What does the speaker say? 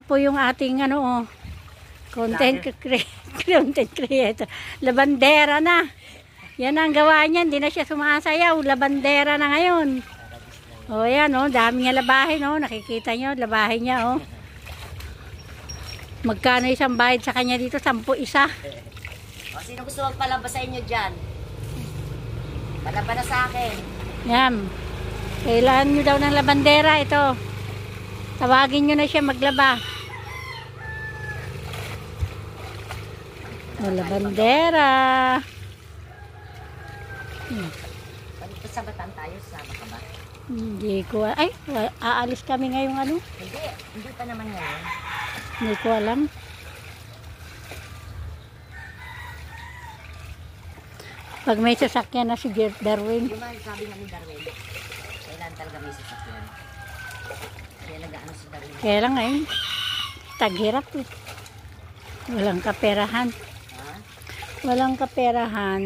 Po yung ating ano, oh, content creator. Labandera na. Yan ang gawa niya. Hindi na siya sumasayaw. Labandera na ngayon. O yan, oh, dami niya labahin, oh. Nakikita nyo, labahin niya, oh. Magkano isang bayad sa kanya dito? 10 isa. O, sino gusto magpalaba sa inyo dyan? Palaba na sa akin. Yan. Kailangan nyo daw ng labandera. Ito. Tawagin nyo na siya maglaba. O, labandera. Pagkita sa Bataan tayo, sama ka ba? Hindi ko. Ay, aalis kami ngayong ano? Hindi pa naman ngayon. Hindi ko alam. Pag may sasakyan na si Darwin. Yung mga sabi nga ni Darwin, kailan talaga may sasakyan. Kaya nag-ano si Darwin. Kaya lang ngayon, taghirap eh. Walang kaperahan. Ha? Walang kaperahan.